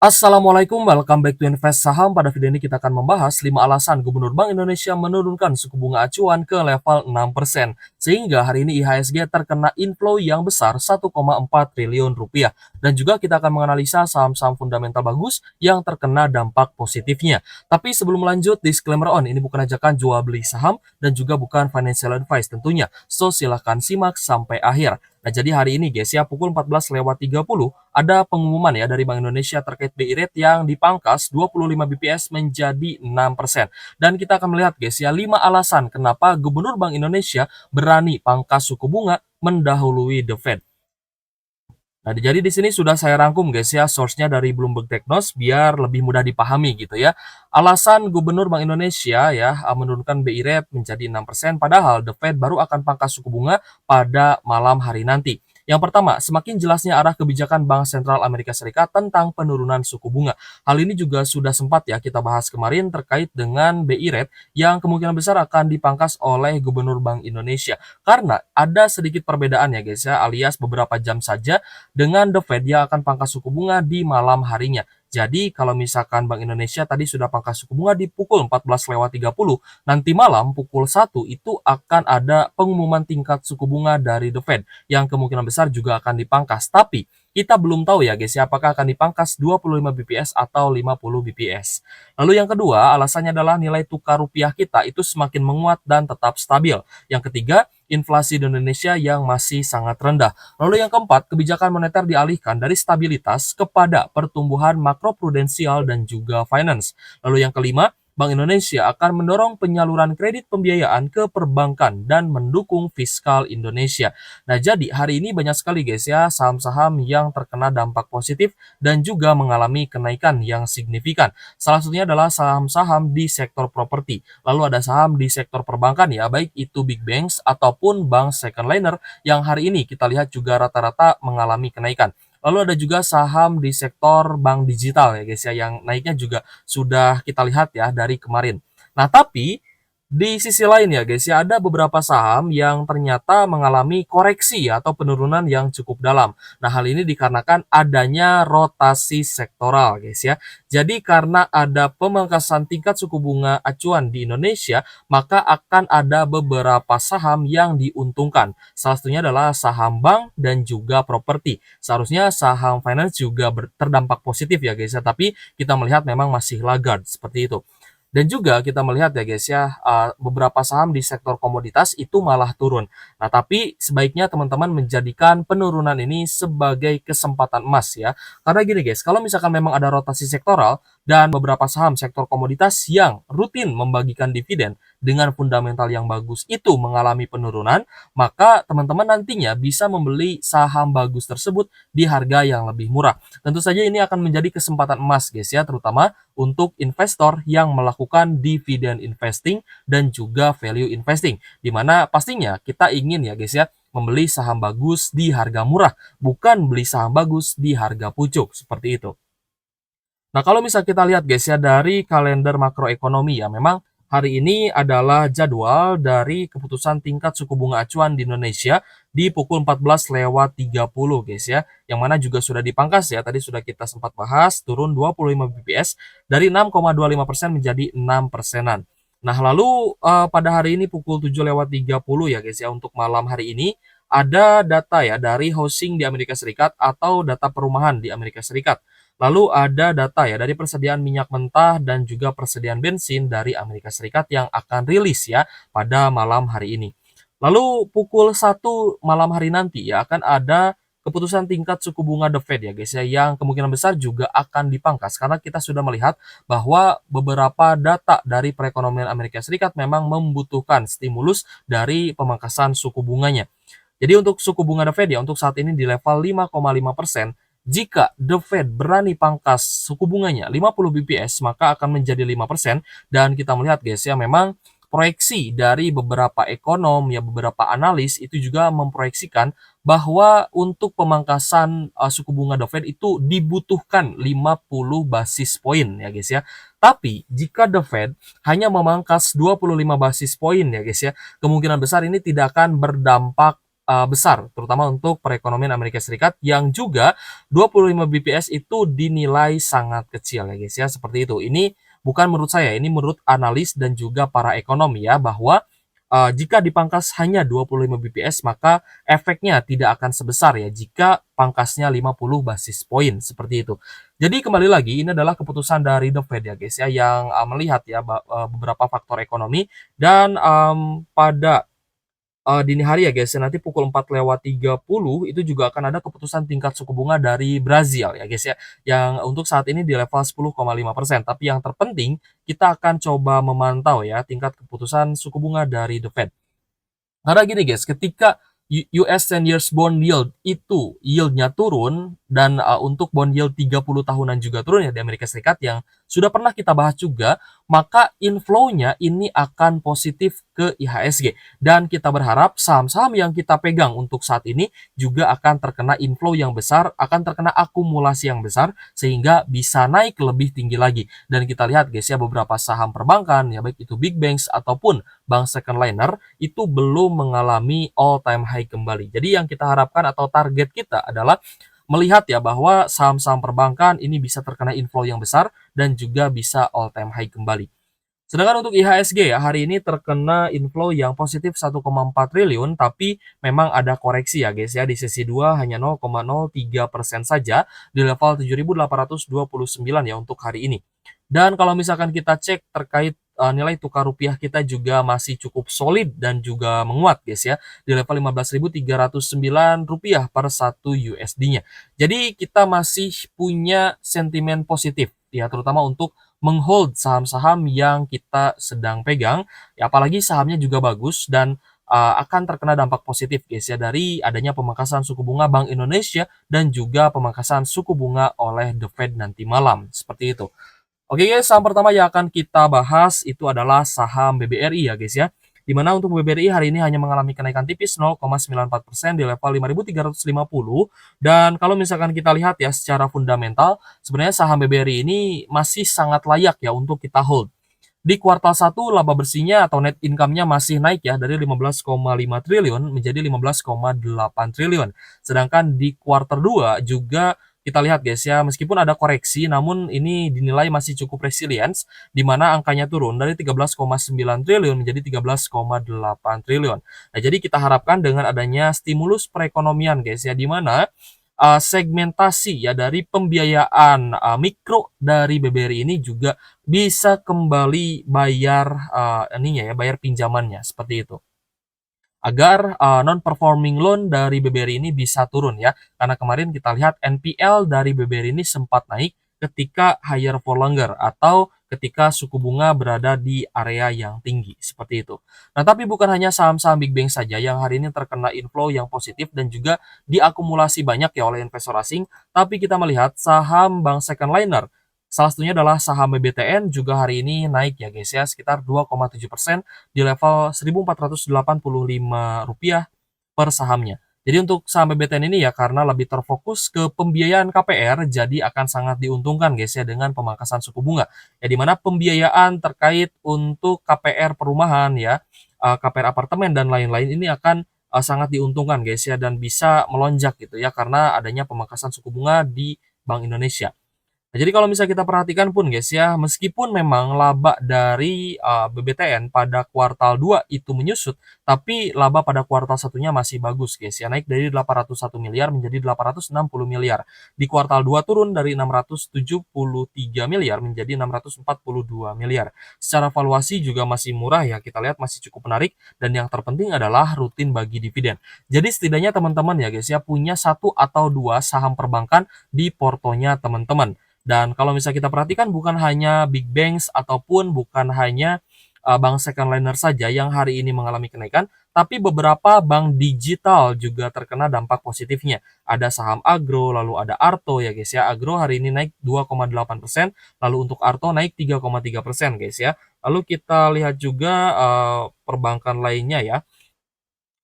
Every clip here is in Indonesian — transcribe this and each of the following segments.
Assalamualaikum, welcome back to Invest Saham. Pada video ini kita akan membahas 5 alasan Gubernur Bank Indonesia menurunkan suku bunga acuan ke level 6%. Sehingga hari ini IHSG terkena inflow yang besar 1,4 triliun rupiah. Dan juga kita akan menganalisa saham-saham fundamental bagus yang terkena dampak positifnya. Tapi sebelum lanjut, disclaimer on, ini bukan ajakan jual beli saham dan juga bukan financial advice tentunya. So silahkan simak sampai akhir. Nah, jadi hari ini guys ya, pukul 14.30 ada pengumuman ya dari Bank Indonesia terkait BI rate yang dipangkas 25 BPS menjadi 6%. Dan kita akan melihat guys ya, 5 alasan kenapa Gubernur Bank Indonesia berani pangkas suku bunga mendahului The Fed. Nah, jadi di sini sudah saya rangkum guys ya, source-nya dari Bloomberg Technos biar lebih mudah dipahami gitu ya. Alasan Gubernur Bank Indonesia ya menurunkan BI rate menjadi 6%, padahal The Fed baru akan pangkas suku bunga pada malam hari nanti. Yang pertama, semakin jelasnya arah kebijakan Bank Sentral Amerika Serikat tentang penurunan suku bunga. Hal ini juga sudah sempat ya kita bahas kemarin terkait dengan BI rate yang kemungkinan besar akan dipangkas oleh Gubernur Bank Indonesia. Karena ada sedikit perbedaan ya guys ya, alias beberapa jam saja dengan The Fed yang akan pangkas suku bunga di malam harinya. Jadi kalau misalkan Bank Indonesia tadi sudah pangkas suku bunga di pukul 14.30, nanti malam pukul 1 itu akan ada pengumuman tingkat suku bunga dari The Fed yang kemungkinan besar juga akan dipangkas. Tapi kita belum tahu ya guys ya, apakah akan dipangkas 25 BPS atau 50 BPS. Lalu yang kedua, alasannya adalah nilai tukar rupiah kita itu semakin menguat dan tetap stabil. Yang ketiga, inflasi di Indonesia yang masih sangat rendah. Lalu yang keempat, kebijakan moneter dialihkan dari stabilitas kepada pertumbuhan makroprudensial dan juga finance. Lalu yang kelima, Bank Indonesia akan mendorong penyaluran kredit pembiayaan ke perbankan dan mendukung fiskal Indonesia. Nah, jadi hari ini banyak sekali guys ya saham-saham yang terkena dampak positif dan juga mengalami kenaikan yang signifikan. Salah satunya adalah saham-saham di sektor properti. Lalu ada saham di sektor perbankan ya, baik itu big banks ataupun bank second liner yang hari ini kita lihat juga rata-rata mengalami kenaikan. Lalu ada juga saham di sektor bank digital ya guys ya, yang naiknya juga sudah kita lihat ya dari kemarin. Nah, tapi di sisi lain ya guys ya, ada beberapa saham yang ternyata mengalami koreksi atau penurunan yang cukup dalam. Nah, hal ini dikarenakan adanya rotasi sektoral guys ya. Jadi karena ada pemangkasan tingkat suku bunga acuan di Indonesia, maka akan ada beberapa saham yang diuntungkan. Salah satunya adalah saham bank dan juga properti. Seharusnya saham finance juga terdampak positif ya guys ya, tapi kita melihat memang masih laggard seperti itu. Dan juga kita melihat ya guys ya, beberapa saham di sektor komoditas itu malah turun. Nah, tapi sebaiknya teman-teman menjadikan penurunan ini sebagai kesempatan emas ya. Karena gini guys, kalau misalkan memang ada rotasi sektoral dan beberapa saham sektor komoditas yang rutin membagikan dividen dengan fundamental yang bagus itu mengalami penurunan, maka teman-teman nantinya bisa membeli saham bagus tersebut di harga yang lebih murah. Tentu saja ini akan menjadi kesempatan emas guys ya, terutama untuk investor yang melakukan dividend investing dan juga value investing. Di mana pastinya kita ingin ya guys ya, membeli saham bagus di harga murah, bukan beli saham bagus di harga pucuk, seperti itu. Nah, kalau misal kita lihat guys ya dari kalender makroekonomi ya, memang hari ini adalah jadwal dari keputusan tingkat suku bunga acuan di Indonesia di pukul 14.30 guys ya, yang mana juga sudah dipangkas ya, tadi sudah kita sempat bahas, turun 25 BPS dari 6,25% menjadi 6%-an. Nah, lalu pada hari ini pukul 7.30 ya guys ya, untuk malam hari ini ada data ya dari housing di Amerika Serikat atau data perumahan di Amerika Serikat. Lalu ada data ya dari persediaan minyak mentah dan juga persediaan bensin dari Amerika Serikat yang akan rilis ya pada malam hari ini. Lalu pukul 1 malam hari nanti ya akan ada keputusan tingkat suku bunga The Fed ya guys ya, yang kemungkinan besar juga akan dipangkas karena kita sudah melihat bahwa beberapa data dari perekonomian Amerika Serikat memang membutuhkan stimulus dari pemangkasan suku bunganya. Jadi untuk suku bunga The Fed ya untuk saat ini di level 5,5%. Jika The Fed berani pangkas suku bunganya 50 BPS, maka akan menjadi 5%. Dan kita melihat guys ya, memang proyeksi dari beberapa ekonom, ya beberapa analis itu juga memproyeksikan bahwa untuk pemangkasan suku bunga The Fed itu dibutuhkan 50 basis poin ya guys ya. Tapi jika The Fed hanya memangkas 25 basis poin ya guys ya, kemungkinan besar ini tidak akan berdampak besar, terutama untuk perekonomian Amerika Serikat yang juga 25 BPS itu dinilai sangat kecil ya guys ya, seperti itu. Ini bukan menurut saya, ini menurut analis dan juga para ekonom ya, bahwa jika dipangkas hanya 25 BPS maka efeknya tidak akan sebesar ya jika pangkasnya 50 basis poin, seperti itu. Jadi kembali lagi ini adalah keputusan dari The Fed ya guys ya, yang melihat ya beberapa faktor ekonomi dan pada dini hari ya guys ya, nanti pukul 4:30 itu juga akan ada keputusan tingkat suku bunga dari Brazil ya guys ya, yang untuk saat ini di level 10,5%. Tapi yang terpenting kita akan coba memantau ya tingkat keputusan suku bunga dari The Fed. Karena gini guys, ketika US 10 years bond yield itu yield-nya turun dan untuk bond yield 30 tahunan juga turun ya di Amerika Serikat yang sudah pernah kita bahas juga, maka inflow-nya ini akan positif ke IHSG. Dan kita berharap saham-saham yang kita pegang untuk saat ini juga akan terkena inflow yang besar, akan terkena akumulasi yang besar, sehingga bisa naik lebih tinggi lagi. Dan kita lihat guys ya, beberapa saham perbankan, ya baik itu big banks ataupun bank second liner, itu belum mengalami all time high kembali. Jadi yang kita harapkan atau target kita adalah melihat ya bahwa saham-saham perbankan ini bisa terkena inflow yang besar dan juga bisa all time high kembali. Sedangkan untuk IHSG ya, hari ini terkena inflow yang positif 1,4 triliun, tapi memang ada koreksi ya guys ya, di sesi 2 hanya 0,03% saja di level 7.829 ya untuk hari ini. Dan kalau misalkan kita cek terkait nilai tukar rupiah kita juga masih cukup solid dan juga menguat guys ya, di level 15.309 rupiah per 1 USD-nya. Jadi kita masih punya sentimen positif ya, terutama untuk menghold saham-saham yang kita sedang pegang, ya apalagi sahamnya juga bagus dan akan terkena dampak positif guys ya dari adanya pemangkasan suku bunga Bank Indonesia dan juga pemangkasan suku bunga oleh The Fed nanti malam, seperti itu. Oke guys, saham pertama yang akan kita bahas itu adalah saham BBRI ya guys ya. Di mana untuk BBRI hari ini hanya mengalami kenaikan tipis 0,94% di level 5.350. Dan kalau misalkan kita lihat ya secara fundamental, sebenarnya saham BBRI ini masih sangat layak ya untuk kita hold. Di kuartal 1 laba bersihnya atau net income-nya masih naik ya dari 15,5 triliun menjadi 15,8 triliun. Sedangkan di kuartal 2 juga kita lihat guys ya, meskipun ada koreksi namun ini dinilai masih cukup resilience di mana angkanya turun dari 13,9 triliun menjadi 13,8 triliun. Nah, jadi kita harapkan dengan adanya stimulus perekonomian guys ya, di mana segmentasi ya dari pembiayaan mikro dari BBRI ini juga bisa kembali bayar ininya ya, bayar pinjamannya seperti itu. Agar non performing loan dari BBRI ini bisa turun ya. Karena kemarin kita lihat NPL dari BBRI ini sempat naik ketika higher for longer atau ketika suku bunga berada di area yang tinggi seperti itu. Nah, tapi bukan hanya saham-saham big bank saja yang hari ini terkena inflow yang positif dan juga diakumulasi banyak ya oleh investor asing, tapi kita melihat saham bank second liner. Salah satunya adalah saham BBTN juga hari ini naik ya guys ya, sekitar 2,7% di level Rp1.485 per sahamnya. Jadi untuk saham BBTN ini ya karena lebih terfokus ke pembiayaan KPR, jadi akan sangat diuntungkan guys ya dengan pemangkasan suku bunga. Ya di mana pembiayaan terkait untuk KPR perumahan ya, KPR apartemen dan lain-lain ini akan sangat diuntungkan guys ya dan bisa melonjak gitu ya karena adanya pemangkasan suku bunga di Bank Indonesia. Nah, jadi kalau misalnya kita perhatikan pun guys ya, meskipun memang laba dari BBTN pada kuartal 2 itu menyusut, tapi laba pada kuartal satunya masih bagus guys ya, naik dari 801 miliar menjadi 860 miliar. Di kuartal 2 turun dari 673 miliar menjadi 642 miliar. Secara valuasi juga masih murah ya, kita lihat masih cukup menarik dan yang terpenting adalah rutin bagi dividen. Jadi setidaknya teman-teman ya guys ya, punya satu atau dua saham perbankan di portonya teman-teman. Dan kalau misalnya kita perhatikan bukan hanya big banks ataupun bukan hanya bank second liner saja yang hari ini mengalami kenaikan, tapi beberapa bank digital juga terkena dampak positifnya. Ada saham Agro, lalu ada Arto ya guys ya. Agro hari ini naik 2,8%, lalu untuk Arto naik 3,3% guys ya. Lalu kita lihat juga perbankan lainnya ya.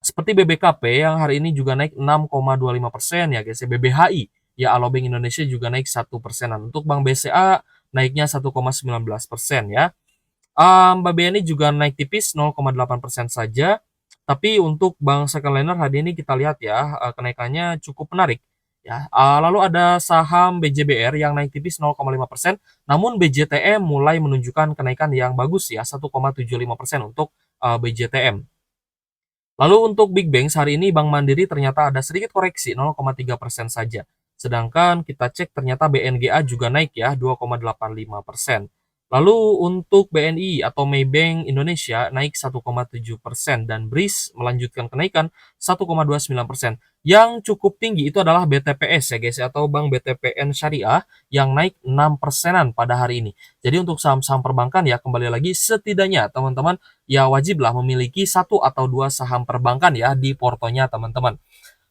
Seperti BBKP yang hari ini juga naik 6,25% ya guys ya. BBHI ya, Alobank Indonesia juga naik 1%-an. Untuk Bank BCA naiknya 1,19% ya. BBNI juga naik tipis 0,8% saja. Tapi untuk bank secondliner hari ini kita lihat ya, kenaikannya cukup menarik ya. Lalu ada saham BJBR yang naik tipis 0,5%, namun BJTM mulai menunjukkan kenaikan yang bagus ya, 1,75% untuk BJTM. Lalu untuk Big Banks hari ini Bank Mandiri ternyata ada sedikit koreksi 0,3% saja. Sedangkan kita cek ternyata BNGA juga naik ya 2,85%. Lalu untuk BNI atau Maybank Indonesia naik 1,7% dan BRIS melanjutkan kenaikan 1,29%. Yang cukup tinggi itu adalah BTPS ya guys ya, atau Bank BTPN Syariah yang naik 6%-an pada hari ini. Jadi untuk saham-saham perbankan ya kembali lagi setidaknya teman-teman ya wajiblah memiliki satu atau dua saham perbankan ya di portonya teman-teman.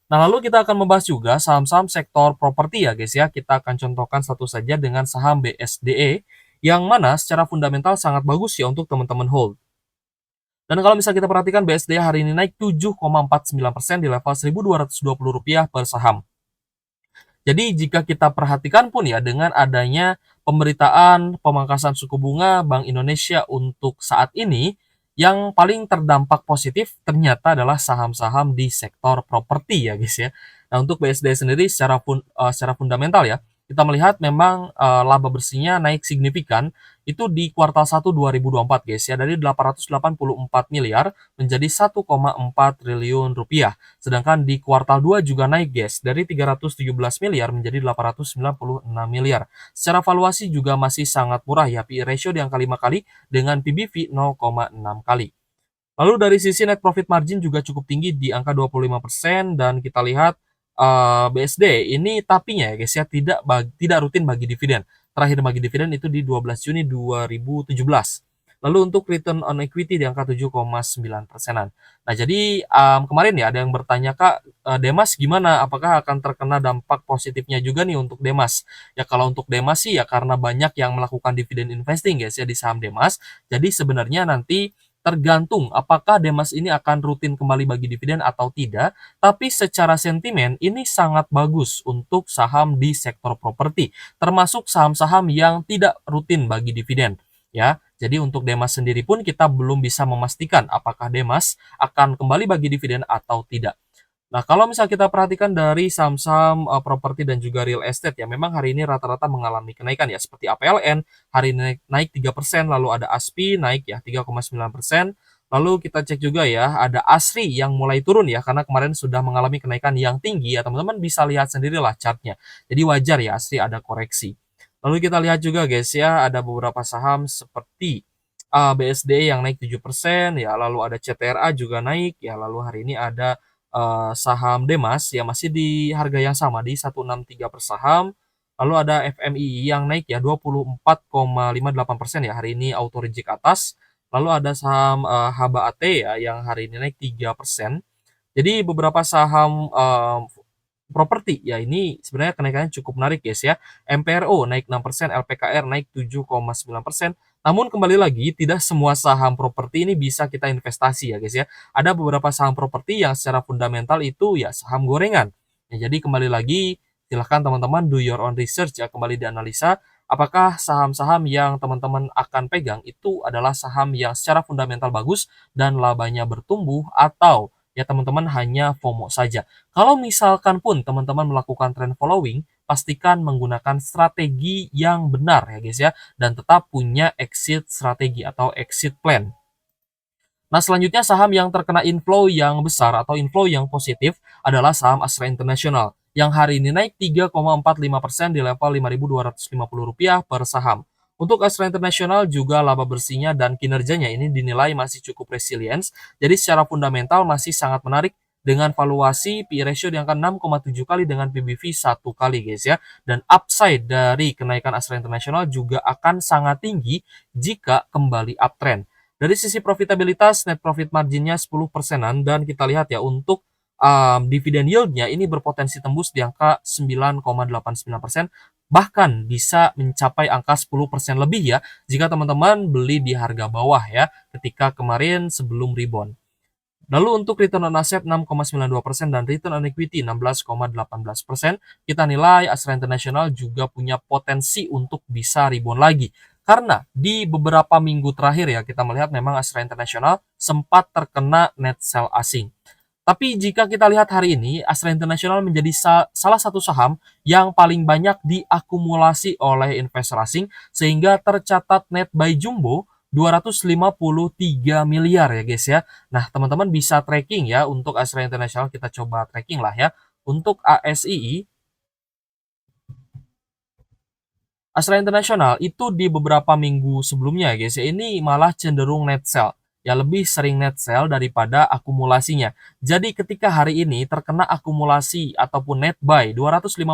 Nah, lalu kita akan membahas juga saham-saham sektor properti ya guys ya. Kita akan contohkan satu saja dengan saham BSDE yang mana secara fundamental sangat bagus ya untuk teman-teman hold. Dan kalau misal kita perhatikan BSDE hari ini naik 7,49% di level Rp1.220 per saham. Jadi jika kita perhatikan pun ya dengan adanya pemberitaan pemangkasan suku bunga Bank Indonesia untuk saat ini, yang paling terdampak positif ternyata adalah saham-saham di sektor properti ya guys ya. Nah untuk BSD sendiri secara fundamental ya, kita melihat memang laba bersihnya naik signifikan itu di kuartal 1 2024 guys ya, dari 884 miliar menjadi 1,4 triliun rupiah. Sedangkan di kuartal 2 juga naik guys, dari 317 miliar menjadi 896 miliar. Secara valuasi juga masih sangat murah ya, PE ratio di angka 5 kali dengan PBV 0,6 kali. Lalu dari sisi net profit margin juga cukup tinggi di angka 25% dan kita lihat BSD ini tapinya ya guys ya tidak rutin bagi dividen. Terakhir bagi dividen itu di 12 Juni 2017. Lalu untuk return on equity di angka 7,9%-an. Nah, jadi kemarin ya ada yang bertanya, "Kak, Demas gimana? Apakah akan terkena dampak positifnya juga nih untuk Demas?" Ya kalau untuk Demas sih ya karena banyak yang melakukan dividen investing guys ya di saham Demas. Jadi sebenarnya nanti tergantung apakah Demas ini akan rutin kembali bagi dividen atau tidak, tapi secara sentimen ini sangat bagus untuk saham di sektor properti, termasuk saham-saham yang tidak rutin bagi dividen, ya. Jadi untuk Demas sendiri pun kita belum bisa memastikan apakah Demas akan kembali bagi dividen atau tidak. Nah, kalau misal kita perhatikan dari saham-saham, properti dan juga real estate ya, memang hari ini rata-rata mengalami kenaikan ya, seperti APLN hari ini naik 3%, lalu ada ASPI naik ya 3,9%, lalu kita cek juga ya, ada ASRI yang mulai turun ya, karena kemarin sudah mengalami kenaikan yang tinggi ya, teman-teman bisa lihat sendirilah chart-nya. Jadi wajar ya ASRI ada koreksi. Lalu kita lihat juga guys ya, ada beberapa saham seperti, BSD yang naik 7% ya, lalu ada CTRA juga naik ya, lalu hari ini ada saham Demas yang masih di harga yang sama di 163 per saham. Lalu ada FMI yang naik ya 24,58% ya hari ini auto reject atas. Lalu ada saham Haba AT ya yang hari ini naik 3%. Jadi beberapa saham properti ya ini sebenarnya kenaikannya cukup menarik guys ya. MPRO naik 6%, LPKR naik 7,9%. Namun kembali lagi tidak semua saham properti ini bisa kita investasi ya guys ya. Ada beberapa saham properti yang secara fundamental itu ya saham gorengan. Ya, jadi kembali lagi silahkan teman-teman do your own research ya, kembali dianalisa apakah saham-saham yang teman-teman akan pegang itu adalah saham yang secara fundamental bagus dan labanya bertumbuh, atau ya teman-teman hanya FOMO saja. Kalau misalkan pun teman-teman melakukan trend following, pastikan menggunakan strategi yang benar ya guys ya, dan tetap punya exit strategi atau exit plan. Nah, selanjutnya saham yang terkena inflow yang besar atau inflow yang positif adalah saham Astra International yang hari ini naik 3,45% di level Rp5.250 per saham. Untuk Astra International juga laba bersihnya dan kinerjanya ini dinilai masih cukup resilience, jadi secara fundamental masih sangat menarik dengan valuasi PE ratio di angka 6,7 kali dengan PBV 1 kali guys ya. Dan upside dari kenaikan Astra International juga akan sangat tinggi jika kembali uptrend. Dari sisi profitabilitas, net profit marginnya 10%-an dan kita lihat ya untuk dividen yield-nya ini berpotensi tembus di angka 9,89%, bahkan bisa mencapai angka 10% lebih ya jika teman-teman beli di harga bawah ya ketika kemarin sebelum rebound. Lalu untuk return on asset 6,92% dan return on equity 16,18%, kita nilai Astra International juga punya potensi untuk bisa rebound lagi. Karena di beberapa minggu terakhir ya, kita melihat memang Astra International sempat terkena net sell asing. Tapi jika kita lihat hari ini, Astra International menjadi salah satu saham yang paling banyak diakumulasi oleh investor asing, sehingga tercatat net buy jumbo 253 miliar ya guys ya. Nah teman-teman bisa tracking ya untuk Astra International, kita coba tracking lah ya. Untuk ASII, Astra International itu di beberapa minggu sebelumnya guys ya, ini malah cenderung net sell. Ya lebih sering net sell daripada akumulasinya. Jadi ketika hari ini terkena akumulasi ataupun net buy 253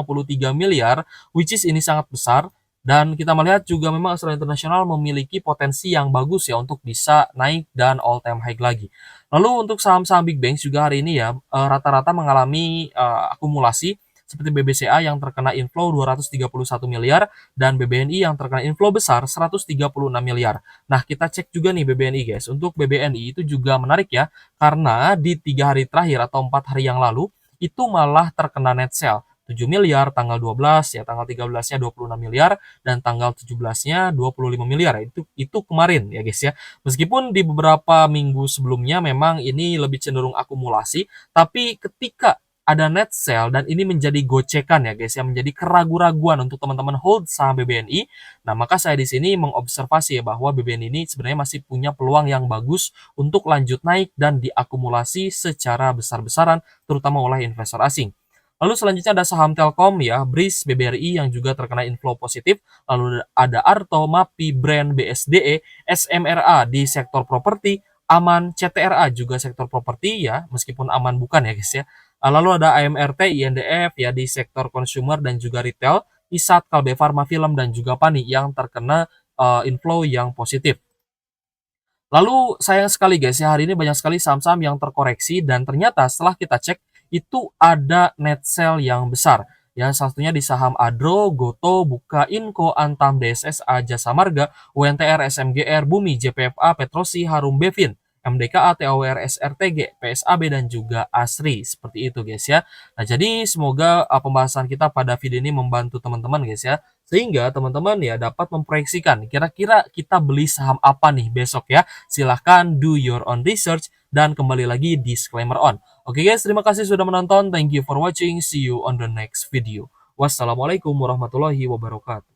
miliar, which is ini sangat besar, dan kita melihat juga memang Astra International memiliki potensi yang bagus ya untuk bisa naik dan all time high lagi. Lalu untuk saham-saham big banks juga hari ini ya rata-rata mengalami akumulasi seperti BBCA yang terkena inflow 231 miliar dan BBNI yang terkena inflow besar 136 miliar. Nah, kita cek juga nih BBNI guys. Untuk BBNI itu juga menarik ya, karena di 3 hari terakhir atau 4 hari yang lalu itu malah terkena net sell 7 miliar, tanggal 12 ya, tanggal 13-nya 26 miliar dan tanggal 17-nya 25 miliar. Itu kemarin ya guys ya. Meskipun di beberapa minggu sebelumnya memang ini lebih cenderung akumulasi, tapi ketika ada net sell dan ini menjadi gocekan ya guys, yang menjadi keraguan-raguan untuk teman-teman hold saham BBNI. Nah, maka saya di sini mengobservasi ya bahwa BBNI ini sebenarnya masih punya peluang yang bagus untuk lanjut naik dan diakumulasi secara besar-besaran terutama oleh investor asing. Lalu selanjutnya ada saham Telkom ya, BRIS, BBRI yang juga terkena inflow positif. Lalu ada Arto, MAPI, Brand, BSDE, SMRA di sektor properti, Aman, CTRA juga sektor properti ya, meskipun Aman bukan ya guys ya. Lalu ada AMRT, INDF ya di sektor consumer dan juga retail, ISAT, Kalbe Farma, Film dan juga Pani yang terkena inflow yang positif. Lalu sayang sekali guys ya, hari ini banyak sekali saham-saham yang terkoreksi dan ternyata setelah kita cek itu ada net sell yang besar. Ya, salah satunya di saham Adro, Goto, Buka, Inco, Antam, DSSA, Jasa Marga, UNTR, SMGR, Bumi, JPFA, Petrosi, Harum Bevin, MDKA, TAWR, SRTG, PSAB, dan juga ASRI. Seperti itu guys ya. Nah, jadi semoga pembahasan kita pada video ini membantu teman-teman guys ya. Sehingga teman-teman ya dapat memproyeksikan kira-kira kita beli saham apa nih besok ya. Silahkan do your own research dan kembali lagi disclaimer on. Oke guys, terima kasih sudah menonton. Thank you for watching. See you on the next video. Wassalamualaikum warahmatullahi wabarakatuh.